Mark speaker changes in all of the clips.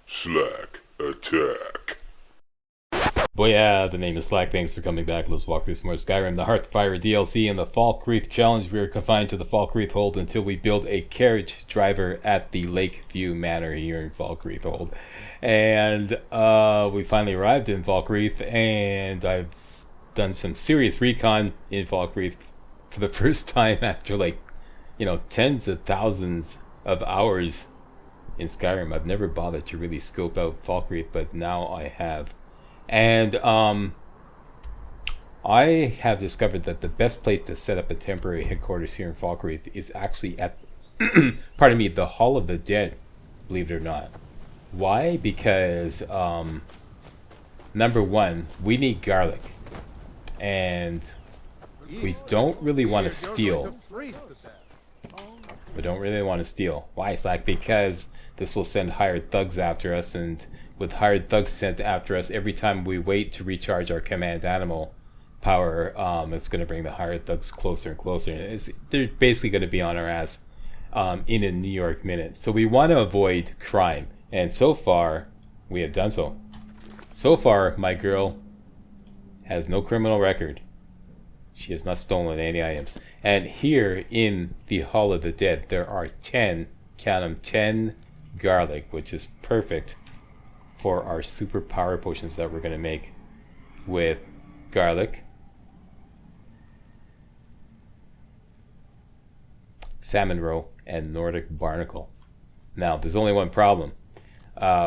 Speaker 1: MajorSlackAttack.
Speaker 2: Boy, yeah, the name is Slack. Thanks for coming back. Let's walk through some more Skyrim, the Hearthfire DLC, and the Falkreath Challenge. We are confined to the Falkreath Hold until we build a carriage driver at the Lakeview Manor here in Falkreath Hold. And we finally arrived in Falkreath, and I've done some serious recon in Falkreath for the first time after, like, tens of thousands of hours in Skyrim. I've never bothered to really scope out Falkreath, but now I have. And I have discovered that the best place to set up a temporary headquarters here in Falkreath is actually at, pardon me, the Hall of the Dead, believe it or not. Why? Because, number one, we need garlic. And we don't really want to steal. We don't really want to steal. Why, Slack? Because this will send hired thugs after us, and with hired thugs sent after us, every time we wait to recharge our command animal power, it's going to bring the hired thugs closer and closer. And they're basically going to be on our ass in a New York minute. So we want to avoid crime. And so far, we have done so. So far, my girl has no criminal record. She has not stolen any items. And here in the Hall of the Dead, there are 10, count them, 10 garlic, which is perfect for our super power potions that we're going to make with garlic, salmon roe, and Nordic barnacle. Now, there's only one problem.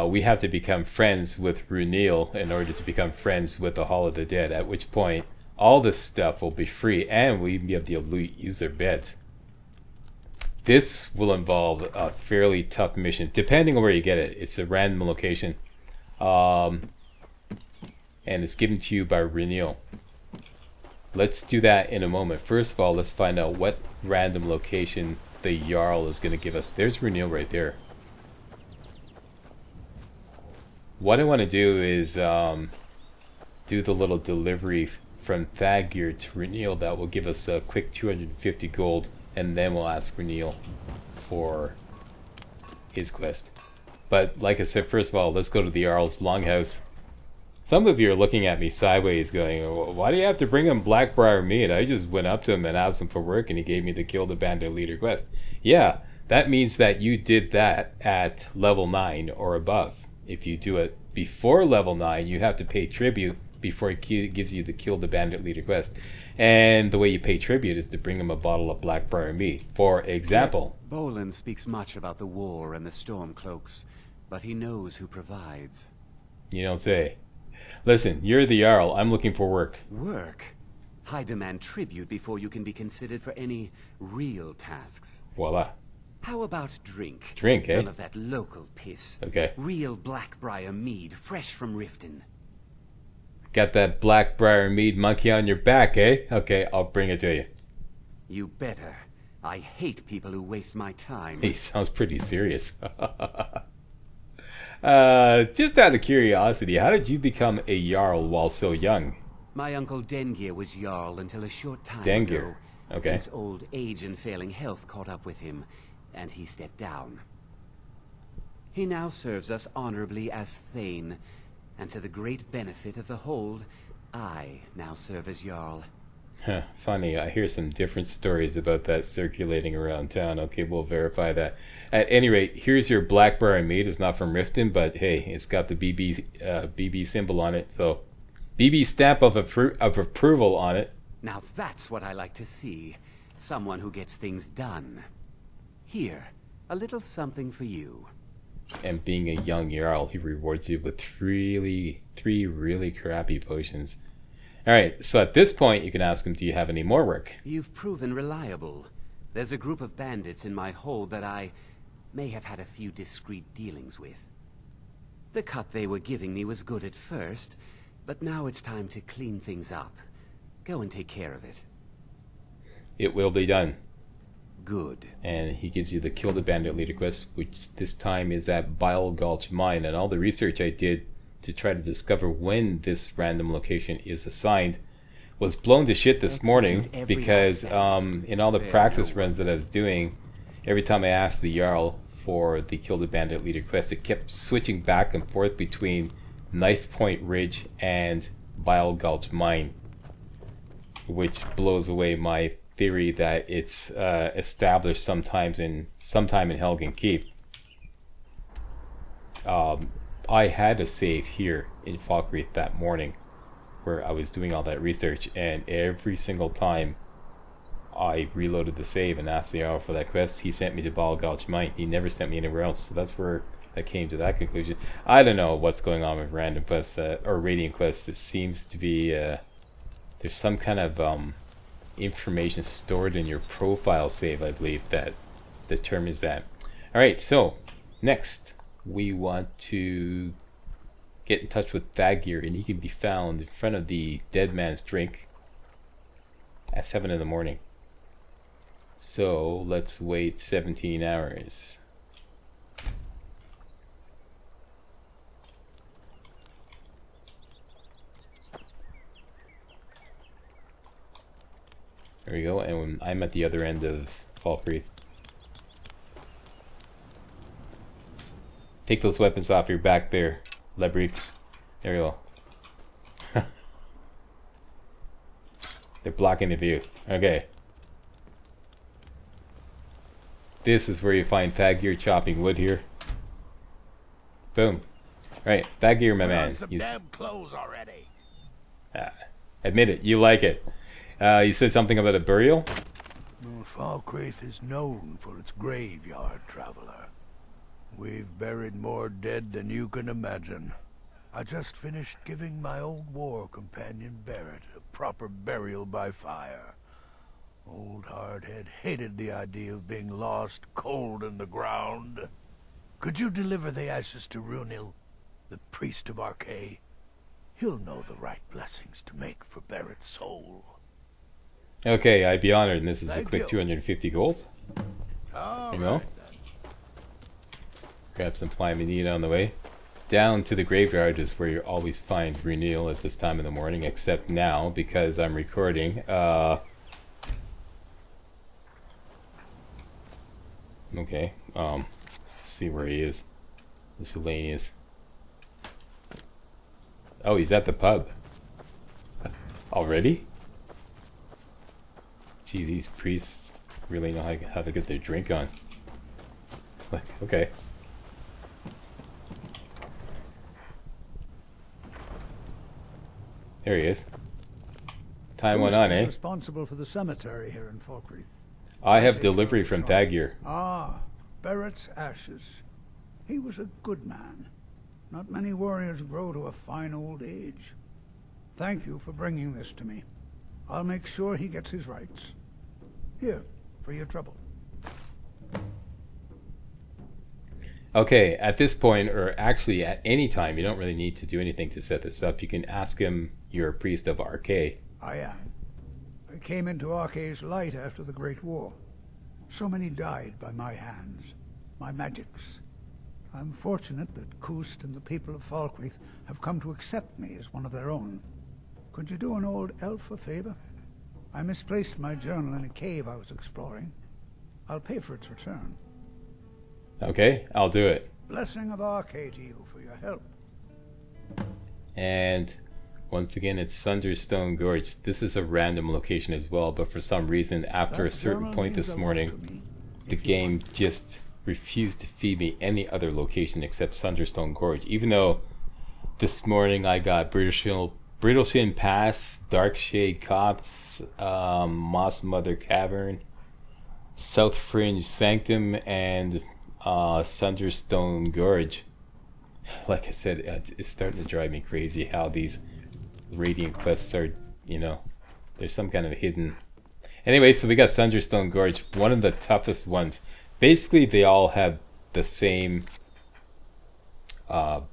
Speaker 2: We have to become friends with Runil in order to become friends with the Hall of the Dead, at which point all this stuff will be free and we'll be able to use their beds. This will involve a fairly tough mission, depending on where you get it. It's a random location. And it's given to you by Runil. Let's do that in a moment. First of all, let's find out what random location the Jarl is going to give us. There's Runil right there. What I want to do is do the little delivery from Thagir to Runil. That will give us a quick 250 gold, and then we'll ask Runil for his quest. But like I said, first of all, let's go to the Jarl's Longhouse. Some of you are looking at me sideways going, why do you have to bring him Blackbriar meat? I just went up to him and asked him for work and he gave me the Kill the Bandit Leader quest. Yeah, that means that you did that at level 9 or above. If you do it before level 9, you have to pay tribute before it gives you the Kill the Bandit Leader quest. And the way you pay tribute is to bring him a bottle of Blackbriar meat. For example,
Speaker 3: Bolin speaks much about the war and the Stormcloaks, but he knows who provides.
Speaker 2: You don't say. Listen, you're the Jarl. I'm looking for work.
Speaker 3: Work? I demand tribute before you can be considered for any real tasks.
Speaker 2: Voila.
Speaker 3: How about drink?
Speaker 2: Drink, eh?
Speaker 3: None of that local piss.
Speaker 2: Okay.
Speaker 3: Real Blackbriar mead, fresh from Riften.
Speaker 2: Got that Blackbriar mead monkey on your back, eh? Okay, I'll bring it to you.
Speaker 3: You better. I hate people who waste my time.
Speaker 2: He sounds pretty serious. Just out of curiosity, how did you become a Jarl while so young?
Speaker 3: My uncle Dengir was Jarl until a short time
Speaker 2: Dengir.
Speaker 3: ago.
Speaker 2: Okay.
Speaker 3: His old age and failing health caught up with him, and he stepped down. He now serves us honorably as Thane, and to the great benefit of the Hold, I now serve as Jarl.
Speaker 2: Huh, funny, I hear some different stories about that circulating around town. Okay, we'll verify that. At any rate, here's your Blackbriar meat. It's not from Riften, but hey, it's got the BB symbol on it, so BB stamp of approval on it.
Speaker 3: Now that's what I like to see. Someone who gets things done. Here, a little something for you.
Speaker 2: And being a young Jarl, he rewards you with three really crappy potions. Alright, so at this point, you can ask him, do you have any more work?
Speaker 3: You've proven reliable. There's a group of bandits in my hold that I may have had a few discreet dealings with. The cut they were giving me was good at first, but now it's time to clean things up. Go and take care of it.
Speaker 2: It will be done.
Speaker 3: Good.
Speaker 2: And he gives you the Kill the Bandit Leader quest, which this time is at Bile Gulch Mine. And all the research I did to try to discover when this random location is assigned was blown to shit this morning, because in all the practice runs that I was doing, every time I asked the Jarl for the Kill the Bandit Leader quest. It kept switching back and forth between Knife Point Ridge and Vile Gulch Mine, which blows away my theory that it's established sometime in Helgen Keep. I had a save here in Falkreath that morning where I was doing all that research, and every single time I reloaded the save and asked the hour for that quest, he sent me to Vile Gulch Mine. He never sent me anywhere else, so that's where I came to that conclusion. I don't know what's going on with random quests or radiant quests. It seems to be there's some kind of information stored in your profile save, I believe, that determines that. Alright, so next we want to get in touch with Thagir, and he can be found in front of the Dead Man's Drink at 7 in the morning. So let's wait 17 hours. There we go, and I'm at the other end of Falkreath. Take those weapons off your back there, Lebri. There we go. They're blocking the view. Okay. This is where you find Thagir chopping wood here. Boom. Right, Thagir, my man.
Speaker 1: Some damn clothes already.
Speaker 2: Admit it, you like it. You said something about a burial?
Speaker 1: Falkreath is known for its graveyard, traveler. We've buried more dead than you can imagine. I just finished giving my old war companion Barrett a proper burial by fire. Old Hardhead hated the idea of being lost cold in the ground. Could you deliver the ashes to Runil, the priest of Arkay? He'll know the right blessings to make for Barrett's soul.
Speaker 2: Okay, I'd be honored, and this is
Speaker 1: Thank
Speaker 2: a quick
Speaker 1: you.
Speaker 2: 250 gold.
Speaker 1: All
Speaker 2: You know?
Speaker 1: right, then.
Speaker 2: Grab some flying meat on the way. Down to the graveyard is where you always find Runil at this time in the morning, except now, because I'm recording. Okay, let's see where he is. Miscellaneous. Oh, he's at the pub. Already? Gee, these priests really know how to get their drink on. It's like, okay. There he is. Time went on,
Speaker 4: Who's
Speaker 2: eh?
Speaker 4: responsible for the cemetery here in Falkreath?
Speaker 2: I have
Speaker 4: take
Speaker 2: delivery
Speaker 4: care
Speaker 2: from
Speaker 4: of the shrine.
Speaker 2: Thagir.
Speaker 4: Ah, Barrett's ashes. He was a good man. Not many warriors grow to a fine old age. Thank you for bringing this to me. I'll make sure he gets his rights. Here, for your trouble.
Speaker 2: Okay, at this point, or actually at any time, you don't really need to do anything to set this up. You can ask him, you're a priest of Arkay.
Speaker 4: I am. I came into Arkay's light after the Great War. So many died by my hands, my magics. I'm fortunate that Kust and the people of Falkreath have come to accept me as one of their own. Could you do an old elf a favor? I misplaced my journal in a cave I was exploring. I'll pay for its return.
Speaker 2: Okay, I'll do it.
Speaker 4: Blessing of Arkay to you for your help.
Speaker 2: And once again, it's Thunderstone Gorge. This is a random location as well, but for some reason, after a
Speaker 4: That
Speaker 2: certain
Speaker 4: journal
Speaker 2: point
Speaker 4: means
Speaker 2: this
Speaker 4: a lot
Speaker 2: morning,
Speaker 4: to me,
Speaker 2: the
Speaker 4: if you
Speaker 2: game
Speaker 4: want.
Speaker 2: just refused to feed me any other location except Thunderstone Gorge. Even though this morning I got Brittleshin Pass, Darkshade Copse, Moss Mother Cavern, South Fringe Sanctum, and Thunderstone Gorge. Like I said, it's starting to drive me crazy how these radiant quests are, there's some kind of hidden. Anyway, so we got Thunderstone Gorge, one of the toughest ones. Basically, they all have the same kind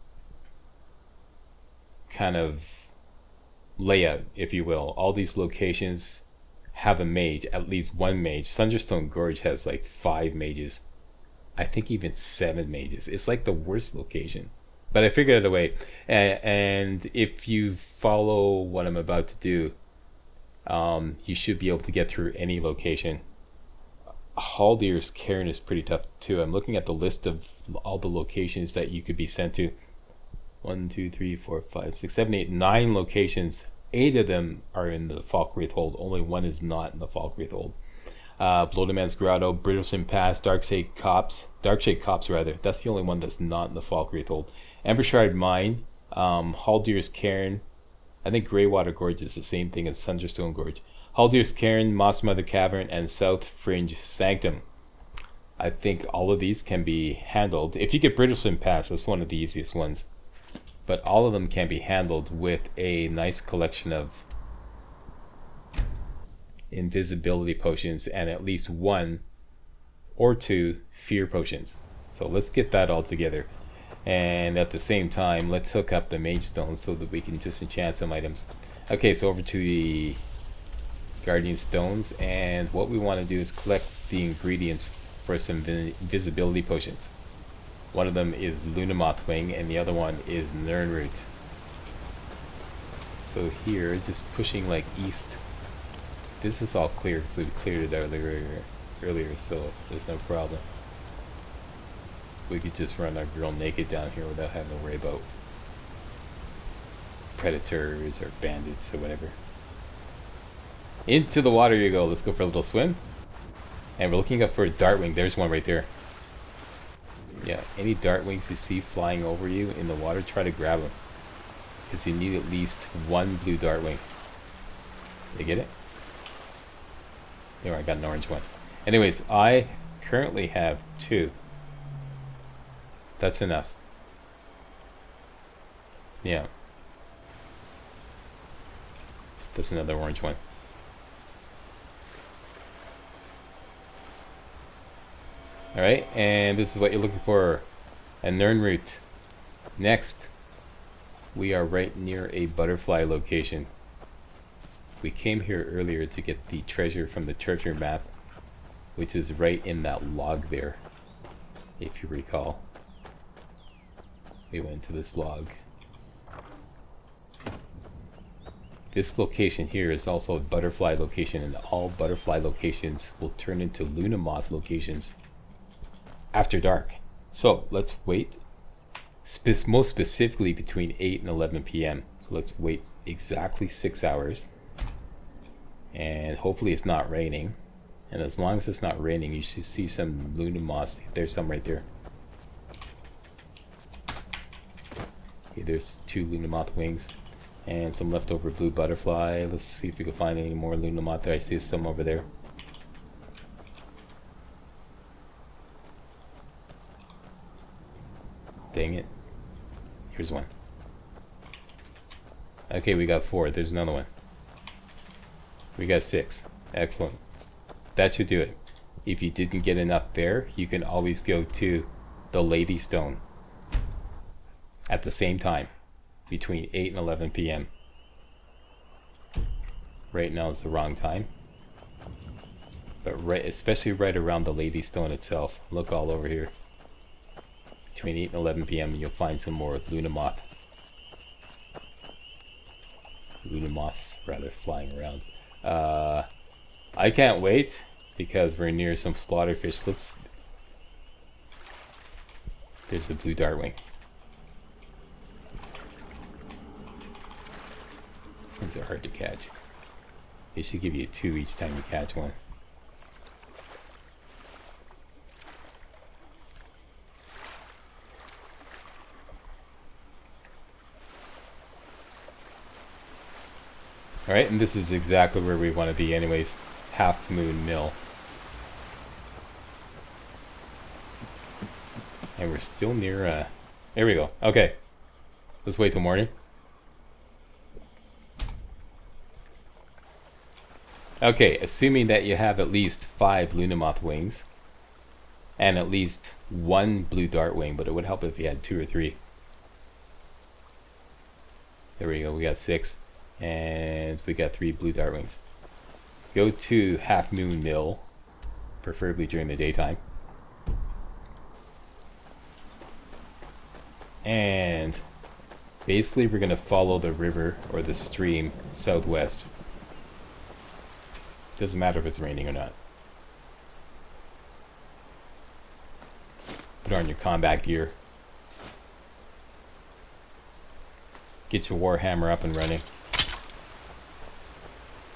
Speaker 2: of layout, if you will. All these locations have a mage, at least one mage. Thunderstone Gorge has like 5 mages. I think even 7 mages. It's like the worst location. But I figured out a way. And if you follow what I'm about to do, you should be able to get through any location. Haldir's Cairn is pretty tough too. I'm looking at the list of all the locations that you could be sent to. 1, 2, 3, 4, 5, 6, 7, 8, 9 locations. 8 of them are in the Falkreath Hold. Only 1 is not in the Falkreath Hold. Bloodman's Grotto, Brittlesham Pass, Darkshade Copse, rather. That's the only one that's not in the Falkreath Hold. Embershard Mine, Haldir's Cairn. I think Greywater Gorge is the same thing as Thunderstone Gorge. Haldir's Cairn, Moss Mother Cavern, and South Fringe Sanctum. I think all of these can be handled. If you get Brittlesham Pass, that's one of the easiest ones. But all of them can be handled with a nice collection of invisibility potions and at least 1 or 2 fear potions. So let's get that all together. And at the same time, let's hook up the mage stones so that we can disenchant some items. Okay, so over to the guardian stones, and what we want to do is collect the ingredients for some invisibility potions. One of them is Lunamoth Wing, and the other one is Nirnroot. So here, just pushing like east. This is all clear, so we cleared it out earlier, so there's no problem. We could just run our girl naked down here without having to worry about predators or bandits or whatever. Into the water you go. Let's go for a little swim. And we're looking up for a Dartwing. There's one right there. Yeah, any Dartwings you see flying over you in the water, try to grab them. Because you need at least 1 blue Dartwing. You get it? There, I got an orange one. Anyways, I currently have 2. That's enough. Yeah. That's another orange one. Alright, and this is what you're looking for. A Nirnroot. Next, we are right near a butterfly location. We came here earlier to get the treasure from the treasure map, which is right in that log there, if you recall. We went to this log. This location here is also a butterfly location, and all butterfly locations will turn into Lunamoth locations after dark. So let's wait, most specifically between 8 and 11 p.m. So let's wait exactly 6 hours, and hopefully it's not raining. And as long as it's not raining, you should see some Lunamoths. There's some right there. Okay, there's 2 Lunamoth wings and some leftover blue butterfly. Let's see if we can find any more Lunamoth there. I see some over there. Dang it. Here's one. Okay, we got 4. There's another one. We got 6. Excellent. That should do it. If you didn't get enough there, you can always go to the Lady Stone at the same time, between 8 and 11 p.m. Right now is the wrong time, but especially right around the Lady Stone itself. Look all over here. Between 8 and 11 p.m. you'll find some more Lunamoths rather, flying around. I can't wait because we're near some slaughterfish. There's the blue Dartwing. These things are hard to catch. They should give you 2 each time you catch one. Alright, and this is exactly where we want to be anyways. Half Moon Mill. And we're still near, there we go. Okay. Let's wait till morning. Okay, assuming that you have at least 5 Lunamoth wings and at least 1 blue Dartwing, but it would help if you had 2 or 3. There we go, we got 6. And we got 3 blue Dartwings. Go to Half Moon Mill, preferably during the daytime. And basically we're going to follow the river or the stream southwest. Doesn't matter if it's raining or not. Put on your combat gear. Get your warhammer up and running.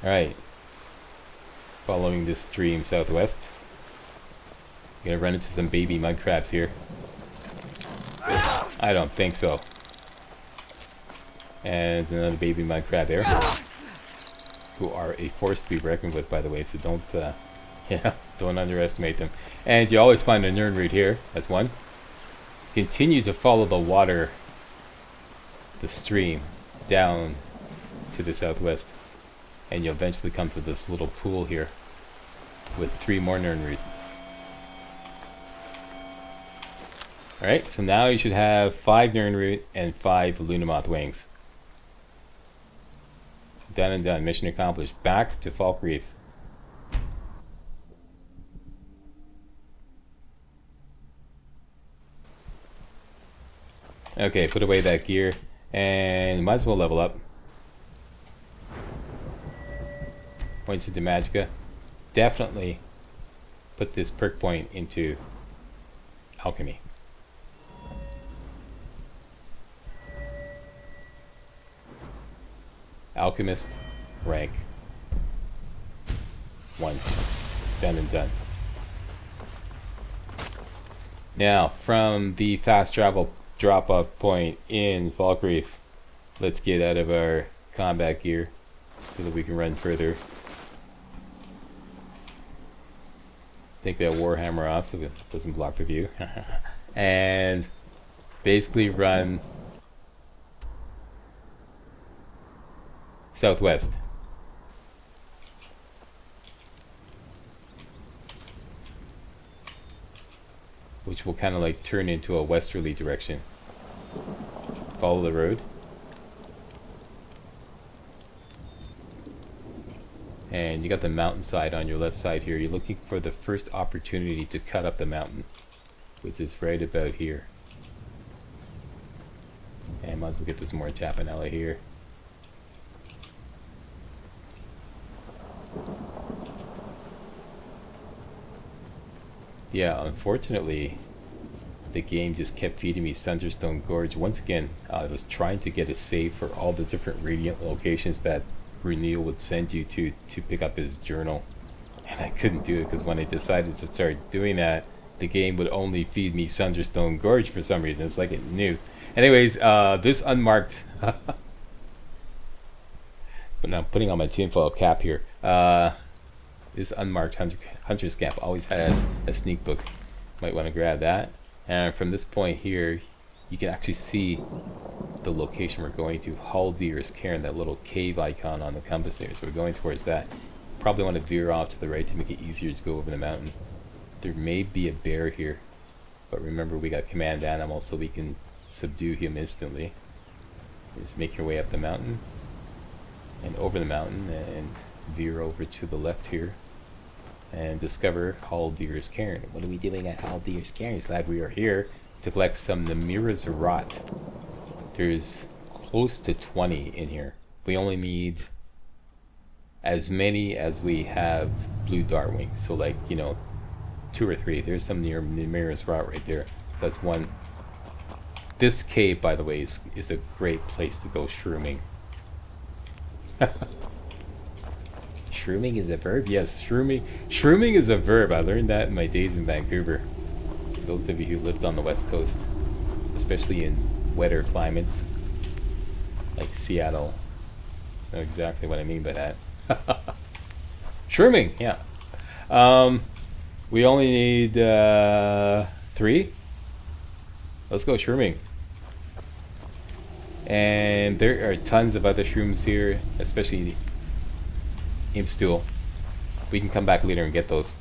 Speaker 2: Alright. Following this stream southwest. You're gonna run into some baby mud crabs here. I don't think so. And another baby mud crab there. Who are a force to be reckoned with, by the way, so don't yeah, don't underestimate them. And you always find a nerd root here. That's one. Continue to follow the water, the stream, down to the southwest. And you'll eventually come to this little pool here with 3 more nerd root. Alright, so now you should have 5 nerd root and 5 Lunamoth wings. Done and done. Mission accomplished. Back to Falkreath. Okay, put away that gear. And might as well level up. Points into Magicka. Definitely put this perk point into Alchemy. Alchemist rank 1. Done and done. Now, from the fast travel drop-off point in Falkreath, let's get out of our combat gear so that we can run further. Take that warhammer off so it doesn't block the view. And basically run southwest. Which will kind of like turn into a westerly direction. Follow the road. And you got the mountainside on your left side here. You're looking for the first opportunity to cut up the mountain, which is right about here. And might as well get this more Tapanella here. Yeah, unfortunately, the game just kept feeding me Thunderstone Gorge. Once again, I was trying to get a save for all the different radiant locations that Runil would send you to pick up his journal. And I couldn't do it because when I decided to start doing that, the game would only feed me Thunderstone Gorge for some reason. It's like it knew. Anyways, this unmarked... But now I'm putting on my tinfoil cap here. This unmarked Hunter's Camp always has a sneak book. Might want to grab that. And from this point here, you can actually see the location we're going to. Haldir's Cairn, that little cave icon on the compass there. So we're going towards that. Probably want to veer off to the right to make it easier to go over the mountain. There may be a bear here, but remember we got command animal, so we can subdue him instantly. Just make your way up the mountain and over the mountain and veer over to the left here and discover Haldir's Cairn. What are we doing at Haldir's Cairn? It's glad we are here to collect some Namira's Rot. There's close to 20 in here. We only need as many as we have blue dartwings. So like, you know, 2 or 3. There's some near Namira's Rot right there. So that's one. This cave, by the way, is a great place to go shrooming. Shrooming is a verb? Yes, shrooming is a verb. I learned that in my days in Vancouver. Those of you who lived on the West Coast, especially in wetter climates like Seattle, know exactly what I mean by that. Shrooming, yeah. We only need 3. Let's go shrooming. And there are tons of other shrooms here, especially Imp Stool. We can come back later and get those.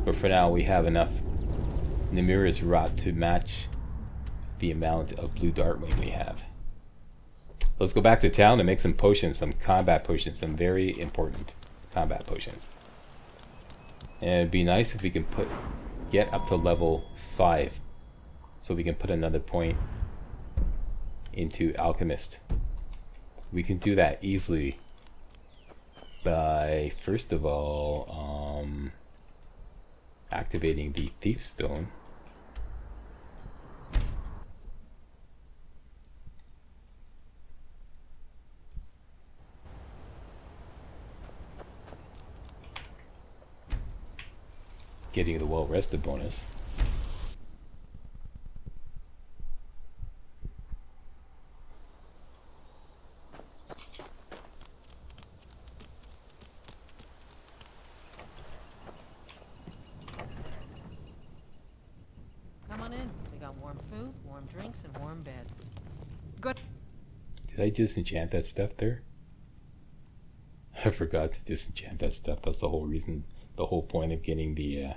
Speaker 2: But for now, we have enough Namira's Rot to match the amount of blue dartwing we have. Let's go back to town and make some potions, some combat potions, some very important combat potions. And it'd be nice if we can get up to level 5, so we can put another point into Alchemist. We can do that easily by, first of all, activating the Thief Stone. Getting the well rested bonus.
Speaker 5: Come on in. We got warm food, warm drinks, and warm beds. Good.
Speaker 2: Did I disenchant that stuff there? I forgot to disenchant that stuff. That's the whole reason, the whole point of getting the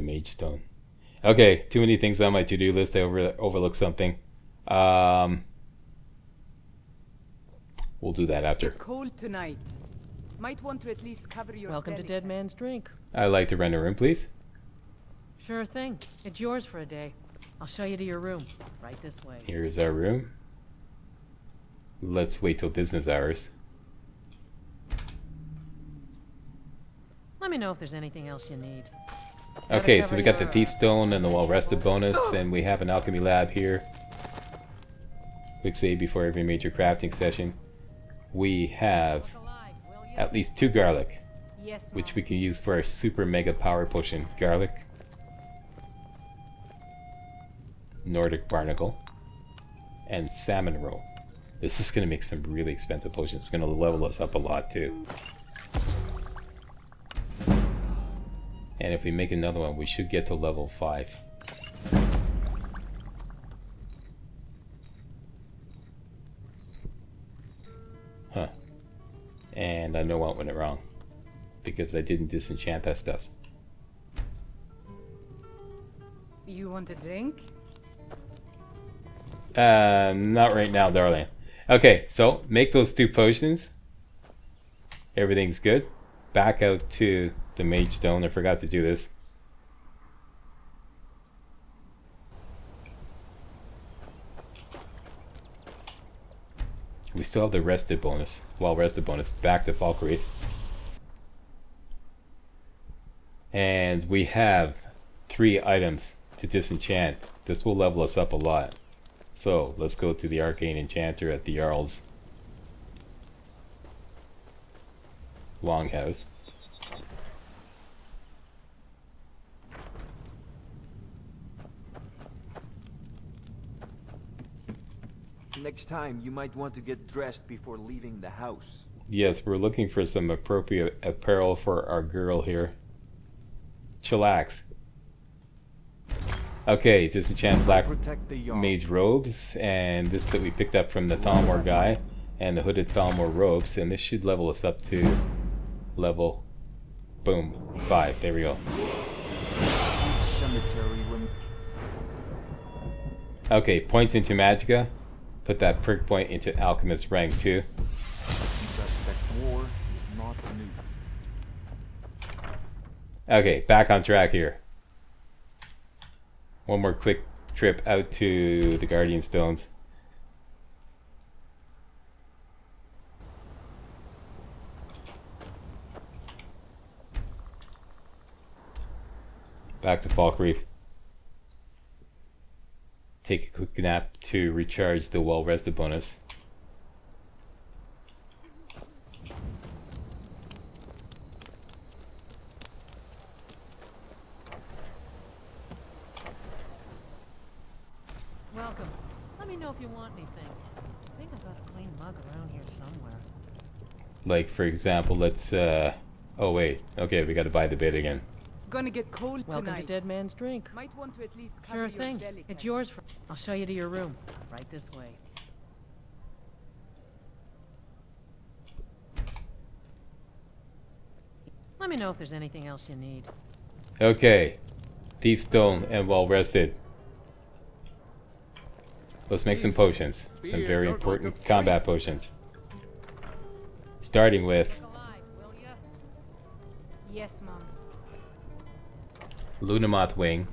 Speaker 2: Mage Stone. Okay, too many things on my to-do list. I overlooked something. We'll do that after.
Speaker 6: You're cold tonight. Might want to at least cover your
Speaker 5: Welcome to
Speaker 6: belly.
Speaker 5: Dead Man's Drink.
Speaker 2: I'd like to rent a room, please.
Speaker 5: Sure thing. It's yours for a day. I'll show you to your room. Right this way.
Speaker 2: Here's our room. Let's wait till business hours.
Speaker 5: Let me know if there's anything else you need.
Speaker 2: Okay, so we got the Thief Stone and the Well Rested bonus, and we have an Alchemy Lab here. Quick save before every major crafting session. We have at least 2 garlic,
Speaker 6: Yes,
Speaker 2: which we can use for our super mega power potion. Garlic, Nordic Barnacle, and Salmon Roll. This is going to make some really expensive potions. It's going to level us up a lot too. And if we make another one, we should get to level 5. Huh. And I know what went wrong. Because I didn't disenchant that stuff.
Speaker 6: You want a drink?
Speaker 2: Not right now, darling. Okay, so make those 2 potions. Everything's good. Back out to the Mage Stone. I forgot to do this. We still have the rested bonus. Well, rested bonus. Back to Falkreath. And we have 3 items to disenchant. This will level us up a lot. So let's go to the Arcane Enchanter at the Jarl's Longhouse.
Speaker 7: Next time, you might want to get dressed before leaving the house.
Speaker 2: Yes, we're looking for some appropriate apparel for our girl here. Chillax. Okay, disenchant black
Speaker 7: Protect the yard.
Speaker 2: mage robes, and this that we picked up from the Thalmor guy, and the hooded Thalmor robes, and this should level us up to level, boom, 5. There we go.
Speaker 7: Cemetery room.
Speaker 2: Okay, points into Magicka. Put that prick point into Alchemist rank 2.
Speaker 7: Suspect war is not new.
Speaker 2: Okay, back on track here. One more quick trip out to the Guardian Stones. Back to Falkreath. Take a quick nap to recharge the well rested bonus.
Speaker 5: Welcome. Let me know if you want anything. I think I've got a clean mug around here somewhere.
Speaker 2: Like for example, let's oh wait, okay, we gotta buy the bit again.
Speaker 6: Gonna get cold
Speaker 5: Welcome
Speaker 6: tonight.
Speaker 5: to Dead Man's Drink.
Speaker 6: Might want to at least cover
Speaker 5: Sure
Speaker 6: your
Speaker 5: thing.
Speaker 6: belly.
Speaker 5: It's yours for... I'll show you to your room. Right this way. Let me know if there's anything else you need.
Speaker 2: Okay. Thief Stone and well rested. Let's make some potions. Some very important combat potions. Starting with
Speaker 5: Look alive, will ya?
Speaker 6: Yes, Mom.
Speaker 2: Lunamoth Wing.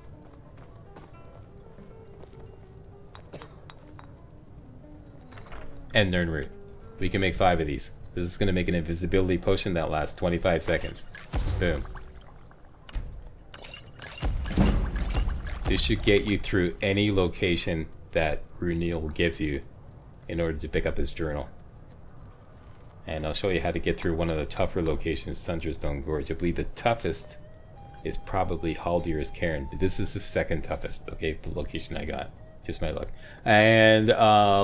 Speaker 2: And Nirnroot. We can make 5 of these. This is going to make an invisibility potion that lasts 25 seconds. Boom. This should get you through any location that Runil gives you in order to pick up his journal. And I'll show you how to get through one of the tougher locations, Thunderstone Gorge. I believe the toughest is probably Haldier's Cairn, but this is the second toughest, okay, the location I got. Just my luck. And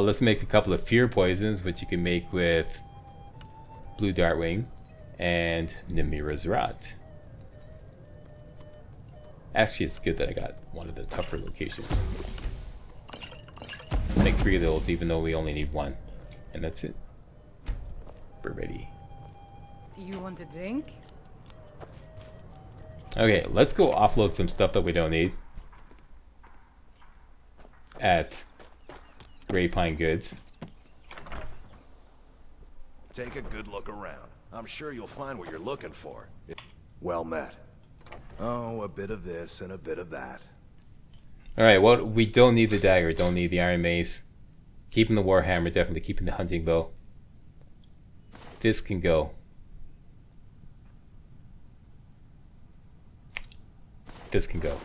Speaker 2: let's make a couple of fear poisons, which you can make with Blue Dartwing and Nimira's Rot. Actually, it's good that I got one of the tougher locations. Let's make 3 of those, even though we only need 1. And that's it. We're ready.
Speaker 6: You want a drink?
Speaker 2: Okay, let's go offload some stuff that we don't need at Grey Pine Goods.
Speaker 8: Take a good look around. I'm sure you'll find what you're looking for. Well met. Oh, a bit of this and a bit of that.
Speaker 2: Alright, well, we don't need the dagger, don't need the iron mace. Keeping the warhammer, definitely keeping the hunting bow. This can go. This can go.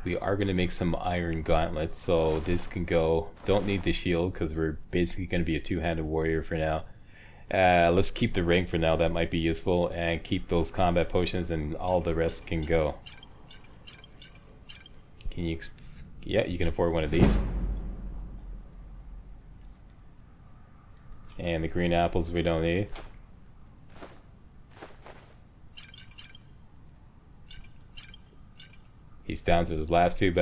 Speaker 2: We are going to make some iron gauntlets, so this can go. Don't need the shield because we're basically going to be a two-handed warrior for now. Let's keep the ring for now, that might be useful, and keep those combat potions, and all the rest can go. Can you... yeah, you can afford one of these. And the green apples we don't need. He's down to his last $2.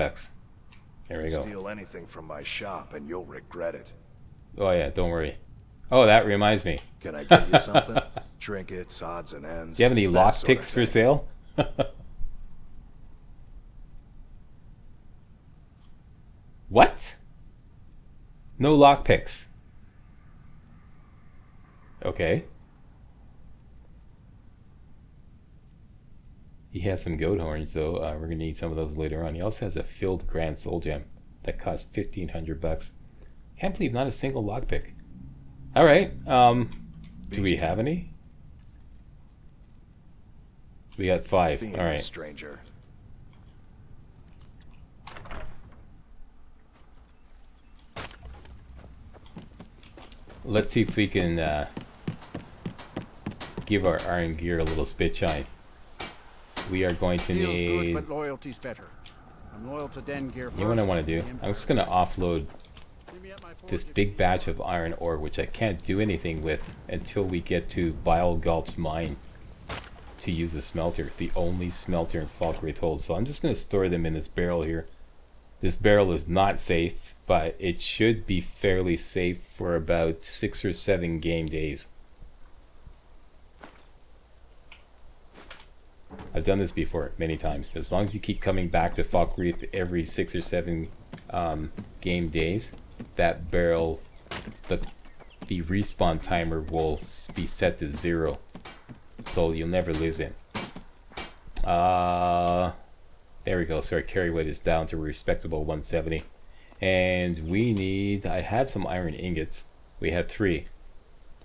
Speaker 2: There we go.
Speaker 8: Steal anything from my shop and you'll regret it.
Speaker 2: Oh yeah, don't worry. Oh, that reminds me.
Speaker 8: Can I get you something? Trinkets, odds and ends.
Speaker 2: Do you have any
Speaker 8: that
Speaker 2: lock
Speaker 8: sort of
Speaker 2: picks for
Speaker 8: thing.
Speaker 2: sale? What? No lock picks. Okay. He has some goat horns though. We're gonna need some of those later on. He also has a filled Grand Soul Gem that costs $1,500. Can't believe not a single lockpick. All right. Do we have any? We got 5.
Speaker 8: Being
Speaker 2: All right.
Speaker 8: a stranger.
Speaker 2: Let's see if we can give our iron gear a little spit shine. We are going to
Speaker 9: Feels
Speaker 2: need...
Speaker 9: good, but loyalty's better. I'm loyal to Den Gear first.
Speaker 2: You know what I want to do? I'm just going to offload
Speaker 9: See me at my forge
Speaker 2: this
Speaker 9: if
Speaker 2: big
Speaker 9: you
Speaker 2: batch of iron ore, which I can't do anything with until we get to Bile Gulch Mine to use the smelter, the only smelter in Falkreath Hold. So I'm just going to store them in this barrel here. This barrel is not safe, but it should be fairly safe for about 6 or 7 game days. I've done this before many times. As long as you keep coming back to Falkreath every 6 or 7 game days, that barrel, the respawn timer will be set to 0, so you'll never lose it. There we go. So our carry weight is down to a respectable 170, and we need... I had some iron ingots. We had 3.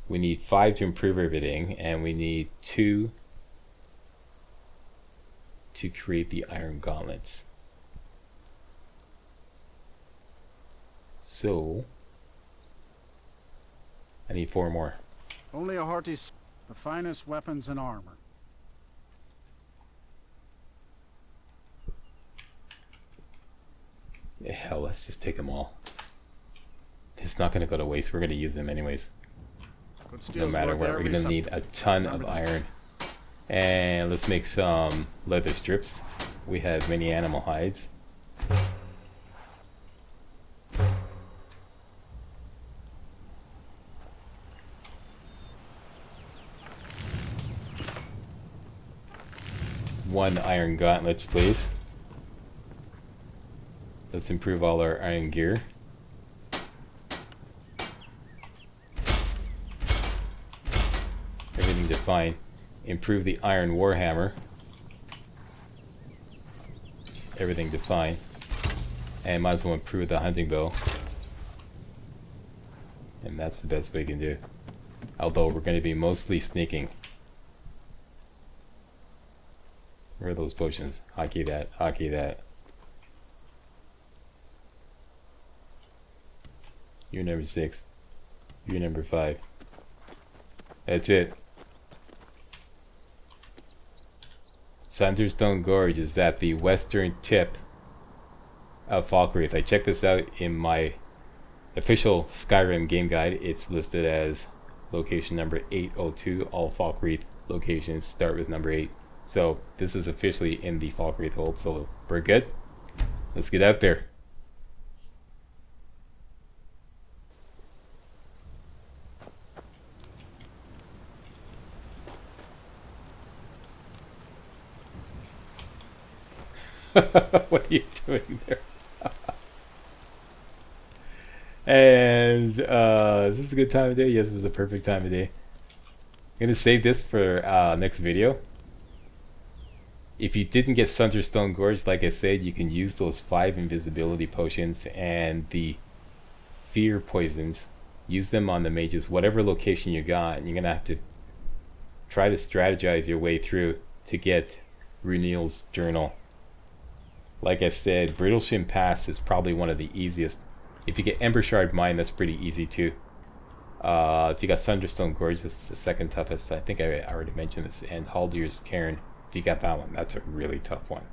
Speaker 2: We need 5 to improve everything, and we need 2 to create the iron gauntlets. So I need 4 more.
Speaker 9: Only a hearty's the finest weapons and armor.
Speaker 2: Hell, let's just take them all. It's not going to go to waste. We're going to use them anyways.
Speaker 9: Good
Speaker 2: No
Speaker 9: steel's
Speaker 2: matter
Speaker 9: worth
Speaker 2: what, we're
Speaker 9: every
Speaker 2: going to
Speaker 9: cent.
Speaker 2: need a ton of iron. And let's make some leather strips. We have many animal hides. One iron gauntlets, please. Let's improve all our iron gear. Everything to fine. Improve the iron warhammer. Everything to fine. And might as well improve the hunting bow. And that's the best we can do. Although we're going to be mostly sneaking. Where are those potions? Hockey that. Hockey that. You're number 6. You're number 5. That's it. Thunderstone Gorge is at the western tip of Falkreath. I checked this out in my official Skyrim game guide. It's listed as location number 802. All Falkreath locations start with number 8. So this is officially in the Falkreath hold, so we're good. Let's get out there. What are you doing there? And is this a good time of day? Yes, this is the perfect time of day. I'm gonna save this for next video. If you didn't get Thunderstone Gorge, like I said, you can use those 5 invisibility potions and the fear poisons. Use them on the mages, whatever location you got, and you're gonna have to try to strategize your way through to get Runil's journal. Like I said, Brittleshin Pass is probably one of the easiest. If you get Ember Shard Mine, that's pretty easy too. If you got Thunderstone Gorge, that's the second toughest. I think I already mentioned this. And Haldyr's Cairn, if you got that one, that's a really tough one.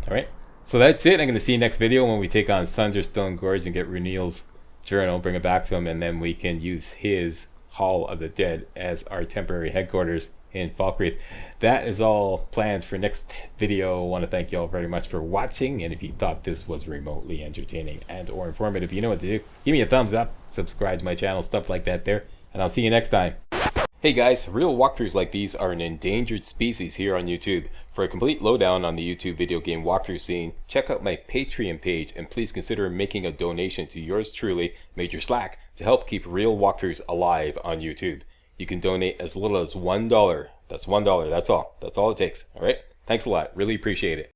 Speaker 2: Alright, so that's it. I'm going to see you next video when we take on Thunderstone Gorge and get Runil's journal, bring it back to him, and then we can use his Hall of the Dead as our temporary headquarters in Falkreath. That is all planned for next video. I want to thank you all very much for watching, and if you thought this was remotely entertaining and or informative, you know what to do. Give me a thumbs up, subscribe to my channel, stuff like that there, and I'll see you next time. Hey guys, real walkthroughs like these are an endangered species here on YouTube. For a complete lowdown on the YouTube video game walkthrough scene, check out my Patreon page, and please consider making a donation to yours truly, Major Slack, to help keep real walkthroughs alive on YouTube. You can donate as little as $1. That's $1. That's all. That's all it takes. All right. Thanks a lot. Really appreciate it.